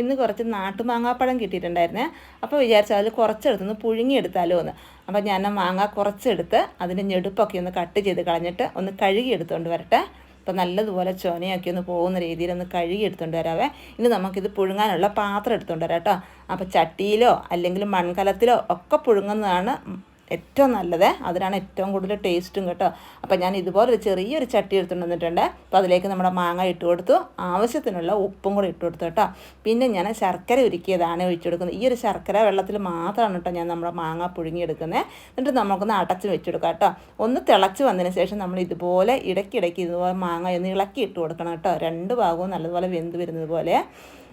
ഇന്ന് കുറച്ച് നാട്ടുമാങ്ങാപ്പഴം കിട്ടിയിട്ടുണ്ടായിരുന്നേ. അപ്പോൾ വിചാരിച്ചു അതിൽ കുറച്ചെടുത്തൊന്ന് പുഴുങ്ങിയെടുത്താലോ എന്ന്. അപ്പോൾ ഞാൻ മാങ്ങ കുറച്ചെടുത്ത് അതിൻ്റെ ഞെടുപ്പൊക്കെ ഒന്ന് കട്ട് ചെയ്ത് കളഞ്ഞിട്ട് ഒന്ന് കഴുകി എടുത്തുകൊണ്ട് വരട്ടെ. അപ്പോൾ നല്ലതുപോലെ ചൊനയൊക്കെ ഒന്ന് പോകുന്ന രീതിയിൽ ഒന്ന് കഴുകി എടുത്തുകൊണ്ട് വരാവേ. ഇനി നമുക്കിത് പുഴുങ്ങാനുള്ള പാത്രം എടുത്തുകൊണ്ട് വരാം കേട്ടോ. അപ്പോൾ ചട്ടിയിലോ അല്ലെങ്കിൽ മൺകലത്തിലോ ഒക്കെ പുഴുങ്ങുന്നതാണ് ഏറ്റവും നല്ലത്. അതിനാണ് ഏറ്റവും കൂടുതൽ ടേസ്റ്റും കേട്ടോ. അപ്പോൾ ഞാൻ ഇതുപോലൊരു ചെറിയൊരു ചട്ടി എടുത്തുകൊണ്ട് വന്നിട്ടുണ്ട്. അപ്പോൾ അതിലേക്ക് നമ്മുടെ മാങ്ങ ഇട്ട് കൊടുത്തു, ആവശ്യത്തിനുള്ള ഉപ്പും കൂടെ ഇട്ട് കൊടുത്തു കേട്ടോ. പിന്നെ ഞാൻ ശർക്കര ഉരുക്കിയതാണ് ഒഴിച്ചു കൊടുക്കുന്നത്. ഈ ഒരു ശർക്കര വെള്ളത്തിൽ മാത്രമാണ് കേട്ടോ ഞാൻ നമ്മുടെ മാങ്ങ പുഴുങ്ങിയെടുക്കുന്നത്. എന്നിട്ട് നമുക്കൊന്ന് അടച്ച് വെച്ചെടുക്കാം കേട്ടോ. ഒന്ന് തിളച്ച് വന്നതിന് ശേഷം നമ്മൾ ഇതുപോലെ ഇടയ്ക്കിടയ്ക്ക് ഇതുപോലെ മാങ്ങ ഒന്ന് ഇളക്കി ഇട്ട് കൊടുക്കണം കേട്ടോ. രണ്ട് ഭാഗവും നല്ലതുപോലെ വെന്ത് വരുന്നത് പോലെ.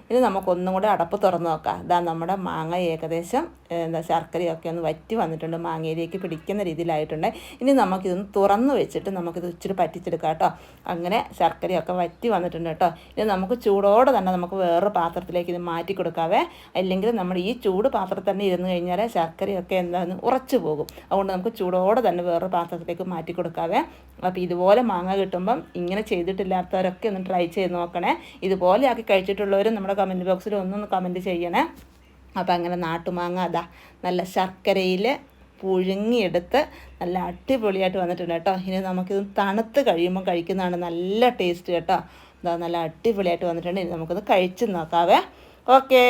ഇനി നമുക്കൊന്നും കൂടെ അടപ്പ് തുറന്ന് നോക്കാം. ഇതാ നമ്മുടെ മാങ്ങ ഏകദേശം ശർക്കരയൊക്കെ ഒന്ന് വറ്റി വന്നിട്ടുണ്ട്, മാങ്ങയിലേക്ക് പിടിക്കുന്ന രീതിയിലായിട്ടുണ്ട്. ഇനി നമുക്കിതൊന്ന് തുറന്ന് വെച്ചിട്ട് നമുക്കിത് ഇച്ചിരി പറ്റിച്ചെടുക്കാം കേട്ടോ. അങ്ങനെ ശർക്കരയൊക്കെ വറ്റി വന്നിട്ടുണ്ട് കേട്ടോ. ഇനി നമുക്ക് ചൂടോടെ തന്നെ നമുക്ക് വേറൊരു പാത്രത്തിലേക്ക് ഇത് മാറ്റി കൊടുക്കാവേ. അല്ലെങ്കിൽ നമ്മൾ ഈ ചൂട് പാത്രത്തിൽ തന്നെ ഇരുന്ന് കഴിഞ്ഞാൽ ശർക്കരയൊക്കെ എന്താണെന്ന് ഉറച്ചു പോകും. അതുകൊണ്ട് നമുക്ക് ചൂടോടെ തന്നെ വേറൊരു പാത്രത്തിലേക്ക് മാറ്റി കൊടുക്കാവേ. അപ്പോൾ ഇതുപോലെ മാങ്ങ കിട്ടുമ്പം ഇങ്ങനെ ചെയ്തിട്ടില്ലാത്തവരൊക്കെ ഒന്ന് ട്രൈ ചെയ്ത് നോക്കണേ. ഇതുപോലെ ആക്കി കഴിച്ചിട്ടുള്ളവരും നമ്മുടെ കമൻറ്റ് ബോക്സിൽ ഒന്നൊന്ന് കമൻറ്റ് ചെയ്യണേ. അപ്പോൾ അങ്ങനെ നാട്ടുമാങ്ങ അതാ നല്ല ശർക്കരയിൽ പുഴുങ്ങിയെടുത്ത് നല്ല അടിപൊളിയായിട്ട് വന്നിട്ടുണ്ട് കേട്ടോ. ഇനി നമുക്കിത് തണുത്ത് കഴിയുമ്പോൾ കഴിക്കുന്നതാണ് നല്ല ടേസ്റ്റ് കേട്ടോ. അതാ നല്ല അടിപൊളിയായിട്ട് വന്നിട്ടുണ്ട്. ഇനി നമുക്കൊന്ന് കഴിച്ച് നോക്കാവേ. ഓക്കേ.